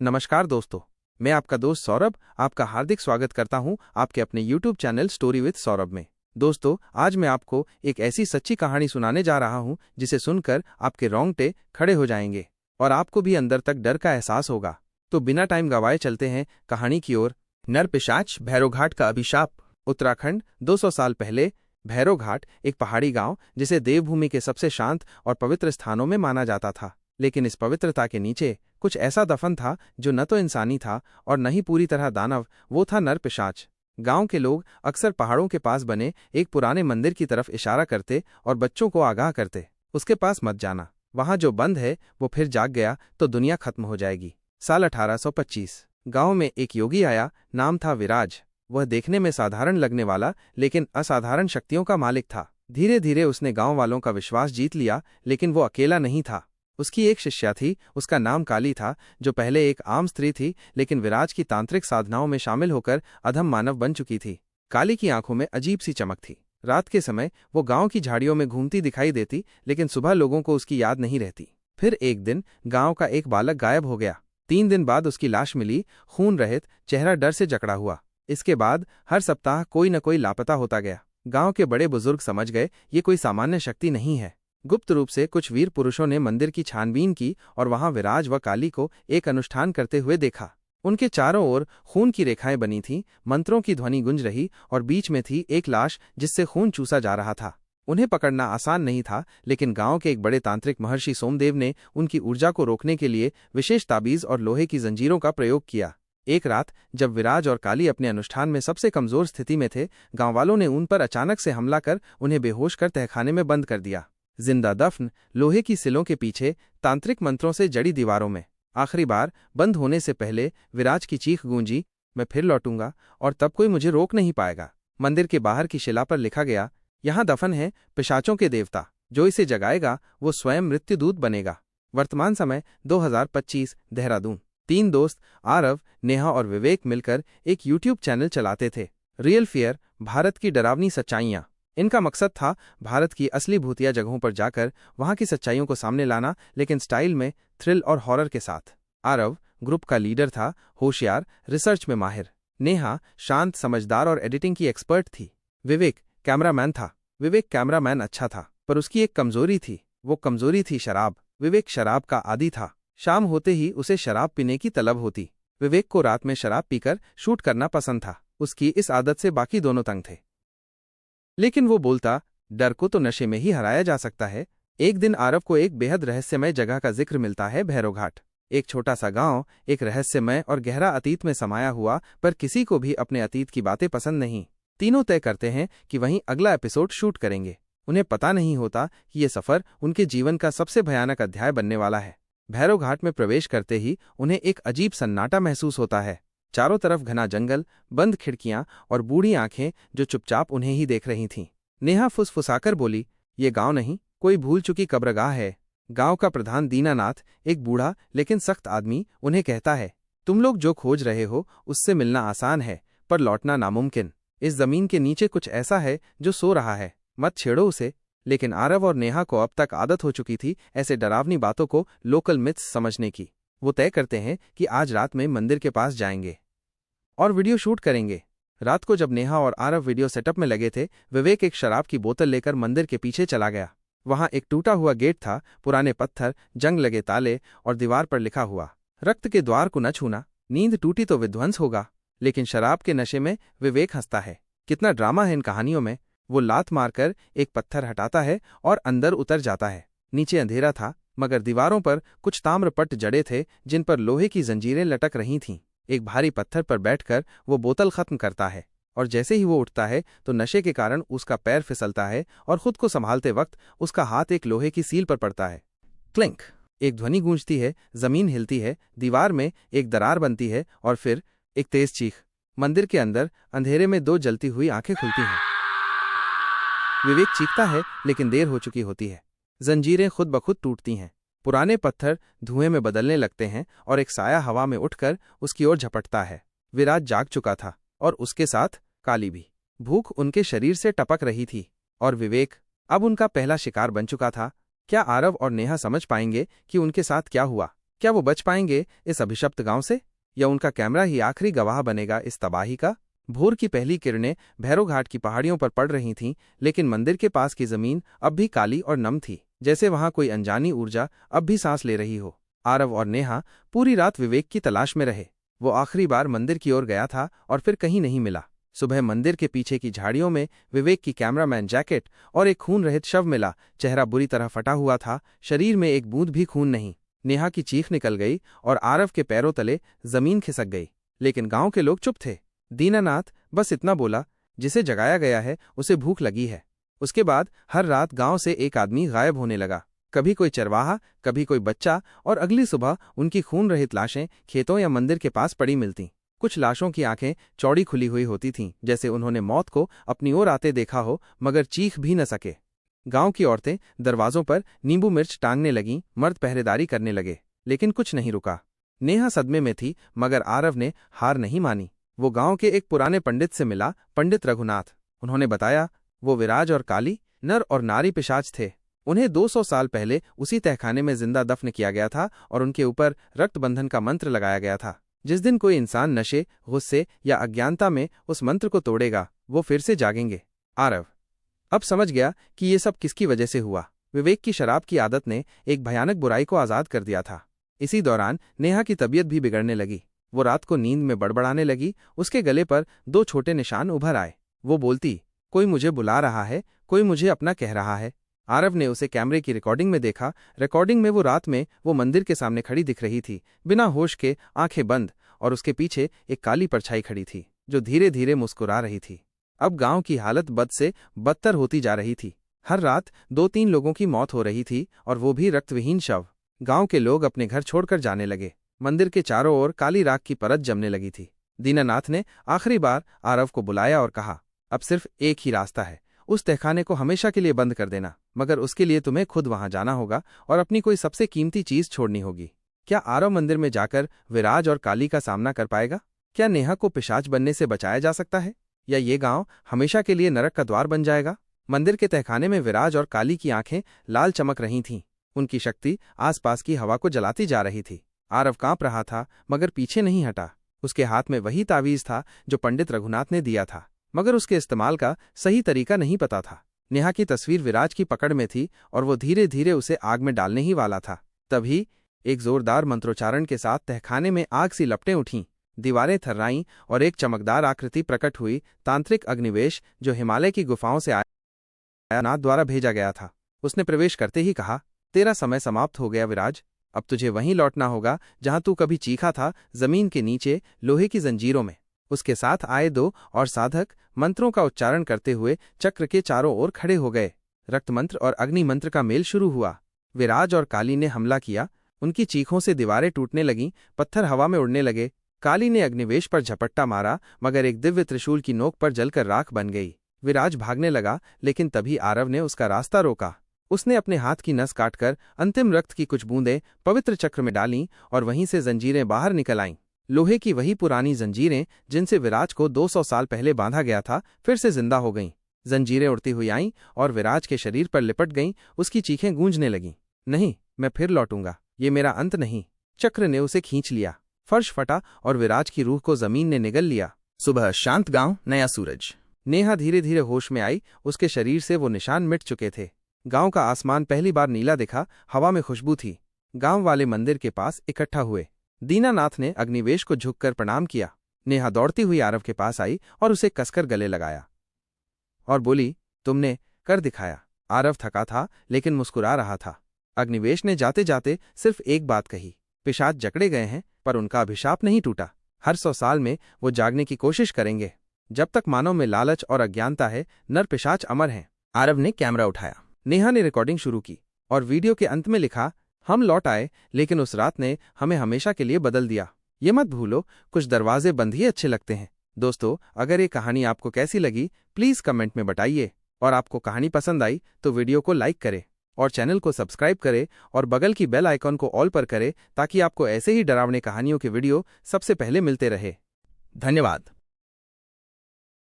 नमस्कार दोस्तों, मैं आपका दोस्त सौरभ आपका हार्दिक स्वागत करता हूं आपके अपने YouTube channel story with Saurabh में। दोस्तों, आज मैं आपको एक ऐसी सच्ची कहानी सुनाने जा रहा हूं जिसे सुनकर आपके रोंगटे खड़े हो जाएंगे और आपको भी अंदर तक डर का एहसास होगा। तो बिना टाइम गवाए चलते हैं कहानी की ओर। नरपिशाच भैरोघाट का अभिशाप। उत्तराखंड 200 साल पहले। भैरोघाट एक पहाड़ी गांव जिसे देवभूमि के सबसे शांत और पवित्र स्थानों में माना जाता था। लेकिन इस पवित्रता के नीचे कुछ ऐसा दफन था जो न तो इंसानी था और न ही पूरी तरह दानव। वो था नरपिशाच। गांव के लोग अक्सर पहाड़ों के पास बने एक पुराने मंदिर की तरफ इशारा करते और बच्चों को आगाह करते, उसके पास मत जाना, वहां जो बंद है वो फिर जाग गया तो दुनिया खत्म हो जाएगी। साल 1825। गांव में एक योगी आया, नाम था विराज। वह देखने में साधारण लगने वाला लेकिन असाधारण शक्तियों का मालिक था। धीरे धीरे उसने गांव वालों का विश्वास जीत लिया, लेकिन वो अकेला नहीं था। उसकी एक शिष्या थी, उसका नाम काली था, जो पहले एक आम स्त्री थी लेकिन विराज की तांत्रिक साधनाओं में शामिल होकर अधम मानव बन चुकी थी। काली की आंखों में अजीब सी चमक थी। रात के समय वो गांव की झाड़ियों में घूमती दिखाई देती, लेकिन सुबह लोगों को उसकी याद नहीं रहती। फिर एक दिन गांव का एक बालक गायब हो गया। 3 दिन बाद उसकी लाश मिली, खून रहित, चेहरा डर से जकड़ा हुआ। इसके बाद हर सप्ताह कोई न कोई लापता होता गया। गांव के बड़े बुजुर्ग समझ गए ये कोई सामान्य शक्ति नहीं है। गुप्त रूप से कुछ वीर पुरुषों ने मंदिर की छानबीन की और वहां विराज व काली को एक अनुष्ठान करते हुए देखा। उनके चारों ओर खून की रेखाएं बनी थीं, मंत्रों की ध्वनि गूंज रही और बीच में थी एक लाश जिससे खून चूसा जा रहा था। उन्हें पकड़ना आसान नहीं था, लेकिन गांव के एक बड़े तांत्रिक महर्षि सोमदेव ने उनकी ऊर्जा को रोकने के लिए विशेष ताबीज और लोहे की जंजीरों का प्रयोग किया। एक रात जब विराज और काली अपने अनुष्ठान में सबसे कमजोर स्थिति में थे, गांव वालों ने उन पर अचानक से हमला कर उन्हें बेहोश कर तहखाने में बंद कर दिया। जिंदा दफन, लोहे की सिलों के पीछे, तांत्रिक मंत्रों से जड़ी दीवारों में। आखिरी बार बंद होने से पहले विराज की चीख गूंजी, मैं फिर लौटूंगा और तब कोई मुझे रोक नहीं पाएगा। मंदिर के बाहर की शिला पर लिखा गया, यहाँ दफन है पिशाचों के देवता, जो इसे जगाएगा वो स्वयं मृत्युदूत बनेगा। वर्तमान समय 2025, देहरादून। 3 दोस्त आरव, नेहा और विवेक मिलकर एक YouTube चैनल चलाते थे, रियल फियर, भारत की डरावनी सच्चाइयाँ। इनका मकसद था भारत की असली भूतिया जगहों पर जाकर वहां की सच्चाइयों को सामने लाना, लेकिन स्टाइल में, थ्रिल और हॉरर के साथ। आरव ग्रुप का लीडर था, होशियार, रिसर्च में माहिर। नेहा शांत, समझदार और एडिटिंग की एक्सपर्ट थी। विवेक कैमरामैन था। विवेक कैमरामैन अच्छा था, पर उसकी एक कमजोरी थी। वो कमजोरी थी शराब। विवेक शराब का आदी था। शाम होते ही उसे शराब पीने की तलब होती। विवेक को रात में शराब पीकर शूट करना पसंद था। उसकी इस आदत से बाकी दोनों तंग थे, लेकिन वो बोलता, डर को तो नशे में ही हराया जा सकता है। एक दिन आरव को एक बेहद रहस्यमय जगह का जिक्र मिलता है, भैरोघाट। एक छोटा सा गांव, एक रहस्यमय और गहरा अतीत में समाया हुआ, पर किसी को भी अपने अतीत की बातें पसंद नहीं। तीनों तय करते हैं कि वहीं अगला एपिसोड शूट करेंगे। उन्हें पता नहीं होता कि ये सफर उनके जीवन का सबसे भयानक अध्याय बनने वाला है। भैरोघाट में प्रवेश करते ही उन्हें एक अजीब सन्नाटा महसूस होता है। चारों तरफ घना जंगल, बंद खिड़कियां और बूढ़ी आंखें जो चुपचाप उन्हें ही देख रही थीं। नेहा फुसफुसाकर बोली, ये गांव नहीं, कोई भूल चुकी कब्रगाह है। गांव का प्रधान दीनानाथ, एक बूढ़ा लेकिन सख्त आदमी, उन्हें कहता है, तुम लोग जो खोज रहे हो उससे मिलना आसान है, पर लौटना नामुमकिन। इस जमीन के नीचे कुछ ऐसा है जो सो रहा है, मत छेड़ो उसे। लेकिन आरव और नेहा को अब तक आदत हो चुकी थी ऐसे डरावनी बातों को लोकल मिथ्स समझने की। वो तय करते हैं कि आज रात में मंदिर के पास जाएंगे और वीडियो शूट करेंगे। रात को जब नेहा और आरव वीडियो सेटअप में लगे थे, विवेक एक शराब की बोतल लेकर मंदिर के पीछे चला गया। वहां एक टूटा हुआ गेट था, पुराने पत्थर, जंग लगे ताले और दीवार पर लिखा हुआ, रक्त के द्वार को न छूना, नींद टूटी तो विध्वंस होगा। लेकिन शराब के नशे में विवेक हंसता है। कितना ड्रामा है इन कहानियों में। वो लात मारकर एक पत्थर हटाता है और अंदर उतर जाता है। नीचे अंधेरा था, मगर दीवारों पर कुछ ताम्रपट्ट जड़े थे जिन पर लोहे की जंजीरें लटक रही थीं। एक भारी पत्थर पर बैठकर वो बोतल खत्म करता है और जैसे ही वो उठता है तो नशे के कारण उसका पैर फिसलता है और खुद को संभालते वक्त उसका हाथ एक लोहे की सील पर पड़ता है। क्लिंक! एक ध्वनि गूंजती है, जमीन हिलती है, दीवार में एक दरार बनती है और फिर एक तेज चीख। मंदिर के अंदर अंधेरे में 2 जलती हुई आंखें खुलती हैं। विवेक चीखता है, लेकिन देर हो चुकी होती है। जंजीरें खुद ब खुद टूटती हैं। पुराने पत्थर धुएं में बदलने लगते हैं और एक साया हवा में उठकर उसकी ओर झपटता है। विराज जाग चुका था और उसके साथ काली भी। भूख उनके शरीर से टपक रही थी और विवेक अब उनका पहला शिकार बन चुका था। क्या आरव और नेहा समझ पाएंगे कि उनके साथ क्या हुआ? क्या वो बच पाएंगे इस अभिशप्त गांव से, या उनका कैमरा ही आखिरी गवाह बनेगा इस तबाही का? भोर की पहली किरणें भैरोघाट की पहाड़ियों पर पड़ रही थीं, लेकिन मंदिर के पास की जमीन अब भी काली और नम थी, जैसे वहां कोई अनजानी ऊर्जा अब भी सांस ले रही हो। आरव और नेहा पूरी रात विवेक की तलाश में रहे। वो आखिरी बार मंदिर की ओर गया था और फिर कहीं नहीं मिला। सुबह मंदिर के पीछे की झाड़ियों में विवेक की कैमरामैन जैकेट और एक खून रहित शव मिला। चेहरा बुरी तरह फटा हुआ था, शरीर में एक बूंद भी खून नहीं। नेहा की चीख निकल गई और आरव के पैरों तले जमीन खिसक गई, लेकिन गांव के लोग चुप थे। दीनानाथ बस इतना बोला, जिसे जगाया गया है उसे भूख लगी है। उसके बाद हर रात गांव से एक आदमी गायब होने लगा, कभी कोई चरवाहा, कभी कोई बच्चा, और अगली सुबह उनकी खून रहित लाशें खेतों या मंदिर के पास पड़ी मिलती। कुछ लाशों की आंखें चौड़ी खुली हुई होती थीं, जैसे उन्होंने मौत को अपनी ओर आते देखा हो, मगर चीख भी न सके। गांव की औरतें दरवाजों पर नींबू मिर्च टांगने लगीं, मर्द पहरेदारी करने लगे, लेकिन कुछ नहीं रुका। नेहा सदमे में थी, मगर आरव ने हार नहीं मानी। वो गांव के एक पुराने पंडित से मिला, पंडित रघुनाथ। उन्होंने बताया, वो विराज और काली नर और नारी पिशाच थे। उन्हें 200 साल पहले उसी तहखाने में जिंदा दफन किया गया था और उनके ऊपर रक्त बंधन का मंत्र लगाया गया था। जिस दिन कोई इंसान नशे, गुस्से या अज्ञानता में उस मंत्र को तोड़ेगा, वो फिर से जागेंगे। आरव अब समझ गया कि ये सब किसकी वजह से हुआ। विवेक की शराब की आदत ने एक भयानक बुराई को आजाद कर दिया था। इसी दौरान नेहा की तबीयत भी बिगड़ने लगी। वो रात को नींद में बड़बड़ाने लगी। उसके गले पर 2 छोटे निशान उभर आए। वो बोलती, कोई मुझे बुला रहा है, कोई मुझे अपना कह रहा है। आरव ने उसे कैमरे की रिकॉर्डिंग में देखा। रिकॉर्डिंग में वो रात में वो मंदिर के सामने खड़ी दिख रही थी, बिना होश के, आंखें बंद, और उसके पीछे एक काली परछाई खड़ी थी जो धीरे धीरे मुस्कुरा रही थी। अब गांव की हालत बद से बदतर होती जा रही थी। हर रात 2-3 लोगों की मौत हो रही थी, और वो भी रक्तविहीन शव। गांव के लोग अपने घर छोड़कर जाने लगे। मंदिर के चारों ओर काली राख की परत जमने लगी थी। दीनानाथ ने आखिरी बार आरव को बुलाया और कहा, अब सिर्फ एक ही रास्ता है, उस तहखाने को हमेशा के लिए बंद कर देना, मगर उसके लिए तुम्हें खुद वहां जाना होगा और अपनी कोई सबसे कीमती चीज छोड़नी होगी। क्या आरव मंदिर में जाकर विराज और काली का सामना कर पाएगा? क्या नेहा को पिशाच बनने से बचाया जा सकता है, या ये गांव हमेशा के लिए नरक का द्वार बन जाएगा? मंदिर के तहखाने में विराज और काली की आंखें लाल चमक रही थीं। उनकी शक्ति आसपास की हवा को जलाती जा रही थी। आरव कांप रहा था, मगर पीछे नहीं हटा। उसके हाथ में वही तावीज था जो पंडित रघुनाथ ने दिया था, मगर उसके इस्तेमाल का सही तरीका नहीं पता था। नेहा की तस्वीर विराज की पकड़ में थी और वो धीरे धीरे उसे आग में डालने ही वाला था। तभी एक जोरदार मंत्रोच्चारण के साथ तहखाने में आग सी लपटें उठीं, दीवारें थर्राईं और एक चमकदार आकृति प्रकट हुई। तांत्रिक अग्निवेश, जो हिमालय की गुफाओं से आया नाथ द्वारा भेजा गया था। उसने प्रवेश करते ही कहा, तेरा समय समाप्त हो गया विराज। अब तुझे वहीं लौटना होगा जहां तू कभी चीखा था, जमीन के नीचे लोहे की जंजीरों में। उसके साथ आए 2 और साधक मंत्रों का उच्चारण करते हुए चक्र के चारों ओर खड़े हो गए। रक्त मंत्र और अग्नि मंत्र का मेल शुरू हुआ। विराज और काली ने हमला किया। उनकी चीखों से दीवारें टूटने लगीं, पत्थर हवा में उड़ने लगे। काली ने अग्निवेश पर झपट्टा मारा, मगर एक दिव्य त्रिशूल की नोक पर जलकर राख बन गई। विराज भागने लगा, लेकिन तभी आरव ने उसका रास्ता रोका। उसने अपने हाथ की नस काटकर अंतिम रक्त की कुछ बूंदें पवित्र चक्र में डालीं और वहीं से जंजीरें बाहर निकल आईं। लोहे की वही पुरानी जंजीरें जिनसे विराज को 200 साल पहले बांधा गया था, फिर से जिंदा हो गईं। जंजीरें उड़ती हुई आईं और विराज के शरीर पर लिपट गईं। उसकी चीखें गूंजने लगीं, नहीं, मैं फिर लौटूंगा, ये मेरा अंत नहीं। चक्र ने उसे खींच लिया। फर्श फटा और विराज की रूह को जमीन ने निगल लिया। सुबह शांत गांव, नया सूरज। नेहा धीरे धीरे होश में आई। उसके शरीर से वो निशान मिट चुके थे। गांव का आसमान पहली बार नीला दिखा, हवा में खुशबू थी। गांव वाले मंदिर के पास इकट्ठा हुए। दीनानाथ ने अग्निवेश को झुककर प्रणाम किया। नेहा दौड़ती हुई आरव के पास आई और उसे कसकर गले लगाया और बोली, तुमने कर दिखाया। आरव थका था, लेकिन मुस्कुरा रहा था। अग्निवेश ने जाते जाते सिर्फ एक बात कही, पिशाच जकड़े गए हैं, पर उनका अभिशाप नहीं टूटा। हर 100 साल में वो जागने की कोशिश करेंगे। जब तक मानव में लालच और अज्ञानता है, नर पिशाच अमर हैं। आरव ने कैमरा उठाया। नेहा ने रिकॉर्डिंग शुरू की और वीडियो के अंत में लिखा, हम लौट आए, लेकिन उस रात ने हमें हमेशा के लिए बदल दिया। ये मत भूलो, कुछ दरवाजे बंद ही अच्छे लगते हैं। दोस्तों, अगर ये कहानी आपको कैसी लगी, प्लीज कमेंट में बताइए। और आपको कहानी पसंद आई तो वीडियो को लाइक करें और चैनल को सब्सक्राइब करें और बगल की बेल आइकॉन को ऑल पर करें, ताकि आपको ऐसे ही डरावने कहानियों के वीडियो सबसे पहले मिलते रहे। धन्यवाद।